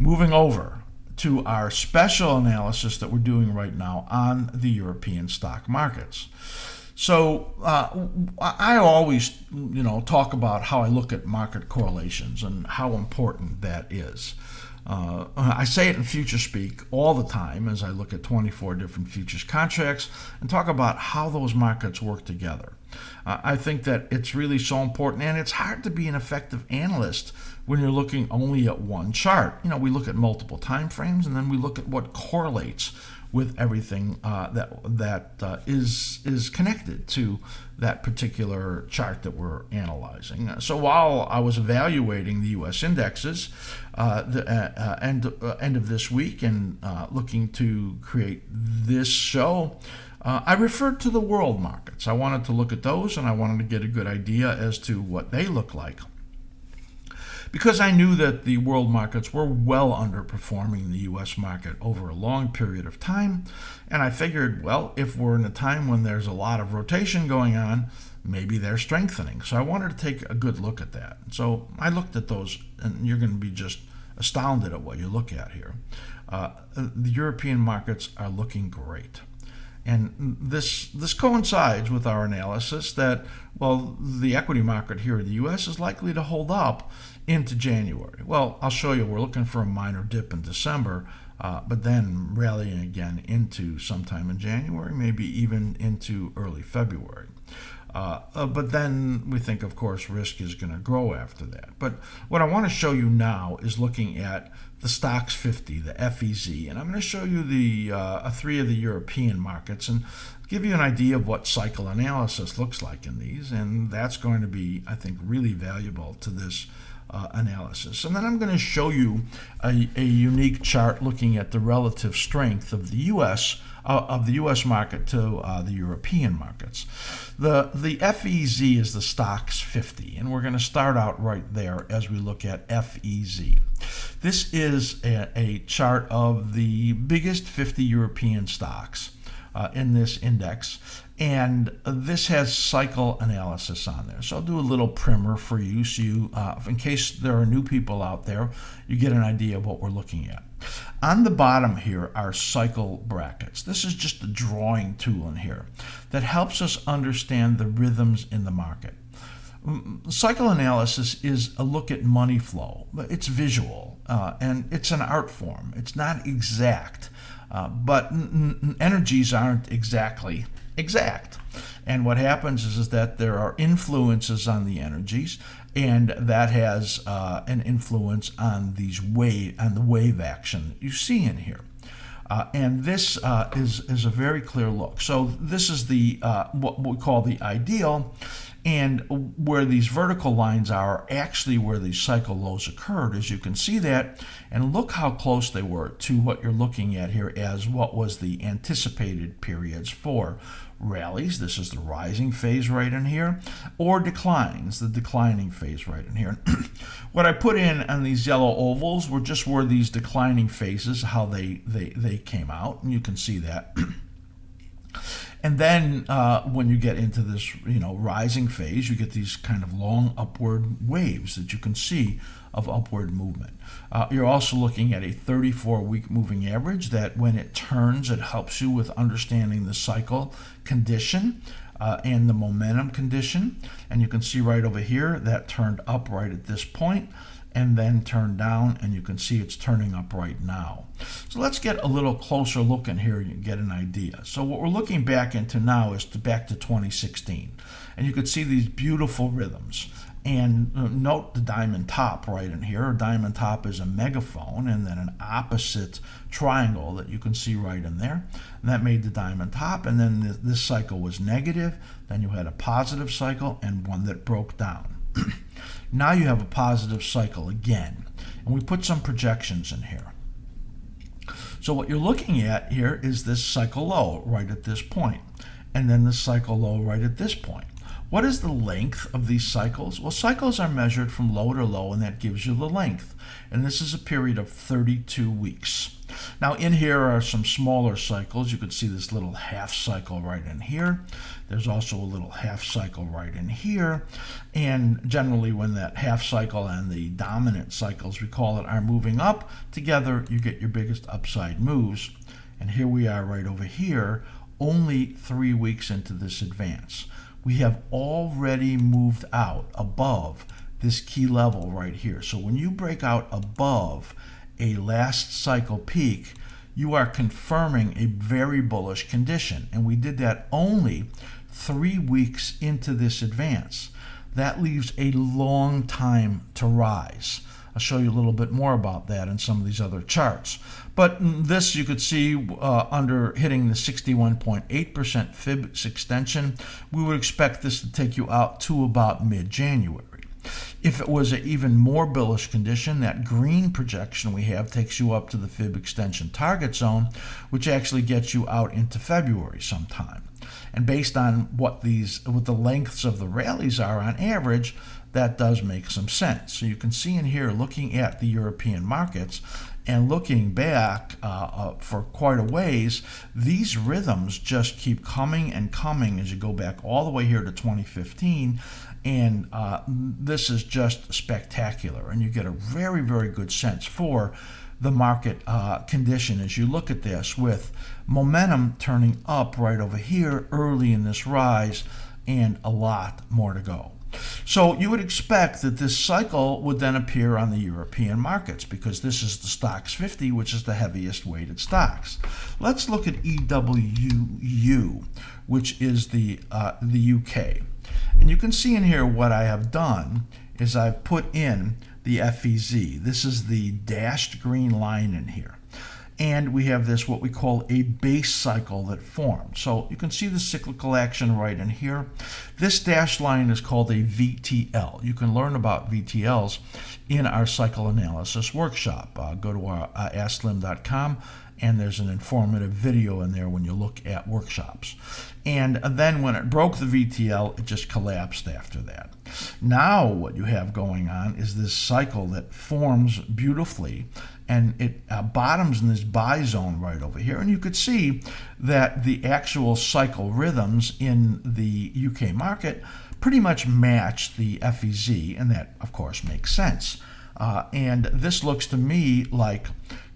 moving over to our special analysis that we're doing right now on the European stock markets. So I always, talk about how I look at market correlations and how important that is. I say it in FutureSpeak all the time as I look at 24 different futures contracts and talk about how those markets work together. I think that it's really so important, and it's hard to be an effective analyst when you're looking only at one chart. We look at multiple time frames, and then we look at what correlates with everything that is connected to that particular chart that we're analyzing. So while I was evaluating the U.S. indexes the end of this week and looking to create this show, I referred to the world markets. I wanted to look at those, and I wanted to get a good idea as to what they look like, because I knew that the world markets were well underperforming the U.S. market over a long period of time. And I figured, well, if we're in a time when there's a lot of rotation going on, maybe they're strengthening. So I wanted to take a good look at that. So I looked at those, and you're going to be just astounded at what you look at here. The European markets are looking great. And this coincides with our analysis that, well, the equity market here in the U.S. is likely to hold up into January. Well, I'll show you. We're looking for a minor dip in December, but then rallying again into sometime in January, maybe even into early February. But then we think, of course, risk is going to grow after that. But what I want to show you now is looking at the STOXX 50, the FEZ, and I'm going to show you the three of the European markets and give you an idea of what cycle analysis looks like in these, and that's going to be, I think, really valuable to this analysis. And then I'm going to show you a unique chart looking at the relative strength of the U.S. Market to the European markets. The FEZ is the STOXX 50, and we're going to start out right there as we look at FEZ. This is a chart of the biggest 50 European stocks in this index, and this has cycle analysis on there. So I'll do a little primer for you, so you, in case there are new people out there, you get an idea of what we're looking at. On the bottom here are cycle brackets. This is just a drawing tool in here that helps us understand the rhythms in the market. Cycle analysis is a look at money flow. It's visual, and it's an art form. It's not exact, but energies aren't exactly exact. And what happens is that there are influences on the energies, and that has an influence on the wave action that you see in here. And this is a very clear look. So this is the what we call the ideal, and where these vertical lines are actually where these cycle lows occurred, as you can see that, and look how close they were to what you're looking at here as what was the anticipated periods for rallies. This is the rising phase right in here, or declines, the declining phase right in here. What I put in on these yellow ovals were just where these declining phases, how they came out, and you can see that. And then when you get into this, rising phase, you get these kind of long upward waves that you can see of upward movement. You're also looking at a 34-week moving average that when it turns, it helps you with understanding the cycle condition and the momentum condition. And you can see right over here that turned up right at this point and then turned down, and you can see it's turning up right now. So let's get a little closer look in here and get an idea. So what we're looking back into now is back to 2016, and you can see these beautiful rhythms. And note the diamond top right in here. A diamond top is a megaphone, and then an opposite triangle that you can see right in there. And that made the diamond top, and then this cycle was negative. Then you had a positive cycle and one that broke down. Now you have a positive cycle again, and we put some projections in here. So what you're looking at here is this cycle low right at this point, and then the cycle low right at this point. What is the length of these cycles? Well, cycles are measured from low to low, and that gives you the length. And this is a period of 32 weeks. Now in here are some smaller cycles. You could see this little half cycle right in here. There's also a little half cycle right in here. And generally when that half cycle and the dominant cycles, we call it, are moving up together, you get your biggest upside moves. And here we are right over here, only 3 weeks into this advance. We have already moved out above this key level right here. So when you break out above a last cycle peak, you are confirming a very bullish condition. And we did that only 3 weeks into this advance. That leaves a long time to rise. I'll show you a little bit more about that in some of these other charts. But this you could see under hitting the 61.8% fib extension, we would expect this to take you out to about mid-January. If it was an even more bullish condition, that green projection we have takes you up to the fib extension target zone, which actually gets you out into February sometime. And based on what the lengths of the rallies are on average, that does make some sense. So you can see in here, looking at the European markets and looking back for quite a ways, these rhythms just keep coming and coming as you go back all the way here to 2015. And this is just spectacular. And you get a very, very good sense for the market condition as you look at this, with momentum turning up right over here early in this rise and a lot more to go. So you would expect that this cycle would then appear on the European markets, because this is the STOXX 50, which is the heaviest weighted stocks. Let's look at EWU, which is the UK. And you can see in here what I have done is I've put in the FEZ. This is the dashed green line in here. And we have this, what we call a base cycle that formed. So you can see the cyclical action right in here. This dashed line is called a VTL. You can learn about VTLs in our cycle analysis workshop. Go to our askSlim.com, and there's an informative video in there when you look at workshops. And then when it broke the VTL, it just collapsed after that. Now what you have going on is this cycle that forms beautifully, and it bottoms in this buy zone right over here. And you could see that the actual cycle rhythms in the UK market pretty much match the FEZ, and that of course makes sense. And this looks to me like,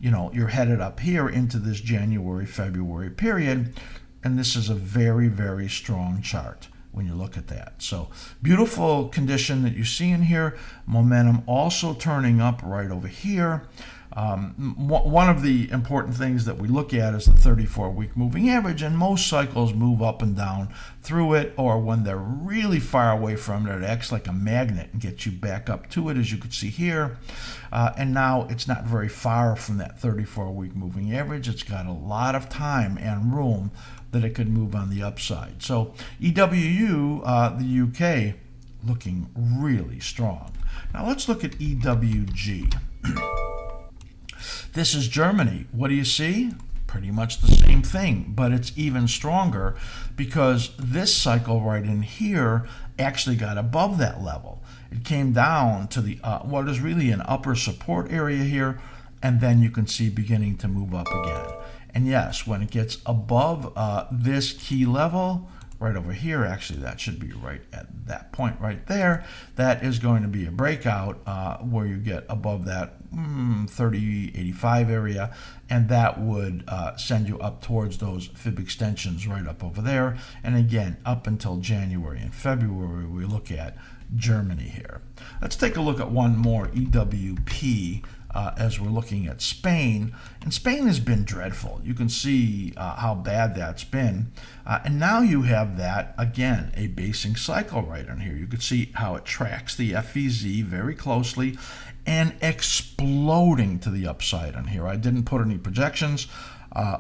you know, you're headed up here into this January-February period, and this is a very, very strong chart when you look at that. So beautiful condition that you see in here. Momentum also turning up right over here. One of the important things that we look at is the 34-week moving average, and most cycles move up and down through it, or when they're really far away from it, it acts like a magnet and gets you back up to it, as you could see here. And now it's not very far from that 34-week moving average. It's got a lot of time and room that it could move on the upside. So EWU, the UK, looking really strong. Now let's look at EWG. This is Germany. What do you see? Pretty much the same thing, but it's even stronger because this cycle right in here actually got above that level. It came down to the what is really an upper support area here, and then you can see beginning to move up again. And yes, when it gets above this key level, right over here, actually that should be right at that point right there, that is going to be a breakout where you get above that 3085 area, and that would send you up towards those fib extensions right up over there. And again, up until January and February, we look at Germany here. Let's take a look at one more, EWP, as we're looking at Spain. And Spain has been dreadful. You can see how bad that's been. And now you have that, again, a basing cycle right on here. You can see how it tracks the FEZ very closely and exploding to the upside on here. I didn't put any projections,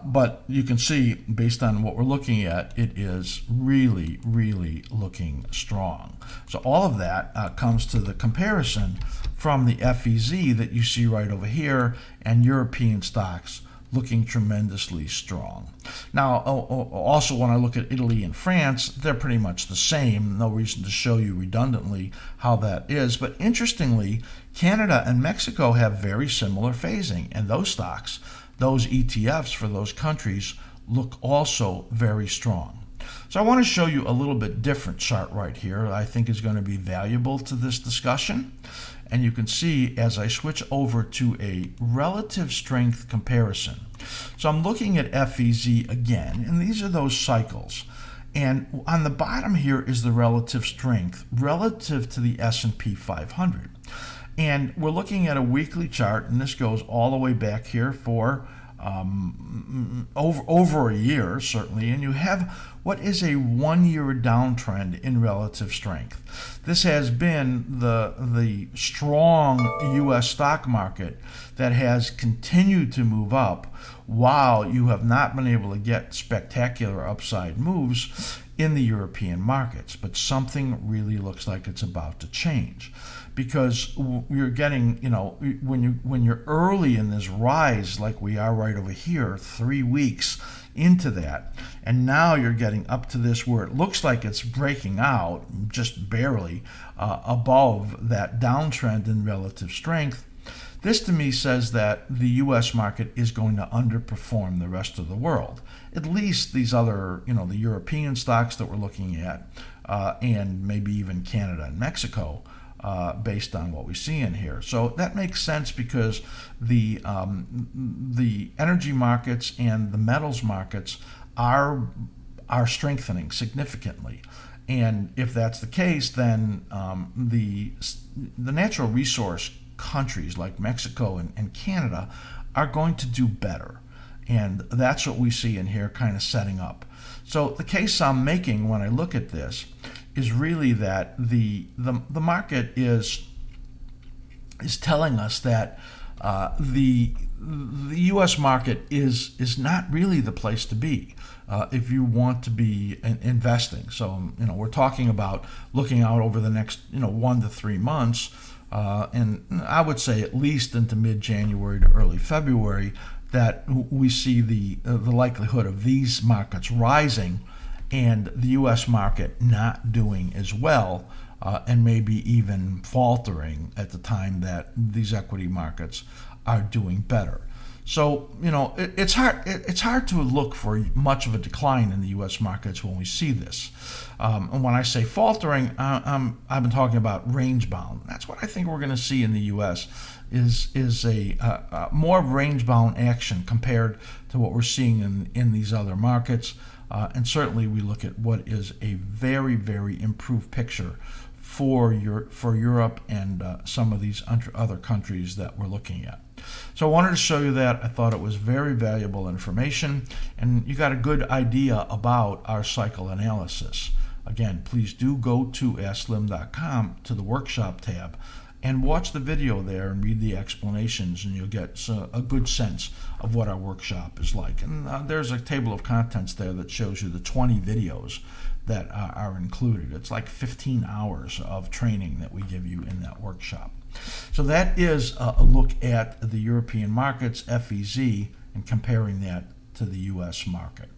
but you can see, based on what we're looking at, it is really, really looking strong. So all of that comes to the comparison from the FEZ that you see right over here, and European stocks looking tremendously strong. Now, also when I look at Italy and France, they're pretty much the same. No reason to show you redundantly how that is. But interestingly, Canada and Mexico have very similar phasing, and those stocks those ETFs for those countries look also very strong. So I want to show you a little bit different chart right here that I think is going to be valuable to this discussion. And you can see as I switch over to a relative strength comparison. So I'm looking at FEZ again, and these are those cycles. And on the bottom here is the relative strength relative to the S&P 500. And we're looking at a weekly chart, and this goes all the way back here for over a year, certainly, and you have what is a 1 year downtrend in relative strength. This has been the strong U.S. stock market that has continued to move up while you have not been able to get spectacular upside moves in the European markets. But something really looks like it's about to change, because you're getting, when you're early in this rise like we are right over here, 3 weeks into that, and now you're getting up to this where it looks like it's breaking out just barely above that downtrend in relative strength. This to me says that the U.S. market is going to underperform the rest of the world, at least these other, the European stocks that we're looking at, and maybe even Canada and Mexico, based on what we see in here. So that makes sense, because the energy markets and the metals markets are strengthening significantly. And if that's the case, then the natural resource countries like Mexico and Canada are going to do better. And that's what we see in here kind of setting up. So the case I'm making when I look at this is really that the market is telling us that the U.S. market is not really the place to be if you want to be investing. So we're talking about looking out over the next 1 to 3 months, and I would say at least into mid-January to early February, that we see the likelihood of these markets rising and the U.S. market not doing as well, and maybe even faltering at the time that these equity markets are doing better. So it's hard to look for much of a decline in the U.S. markets when we see this. And when I say faltering, I've been talking about range bound. That's what I think we're going to see in the U.S. is a more range bound action compared to what we're seeing in these other markets. And certainly we look at what is a very, very improved picture for Europe and some of these other countries that we're looking at. So I wanted to show you that. I thought it was very valuable information, and you got a good idea about our cycle analysis. Again, please do go to askSlim.com to the workshop tab and watch the video there and read the explanations, and you'll get a good sense of what our workshop is like. And there's a table of contents there that shows you the 20 videos that are included. It's like 15 hours of training that we give you in that workshop. So that is a look at the European markets, FEZ, and comparing that to the U.S. market.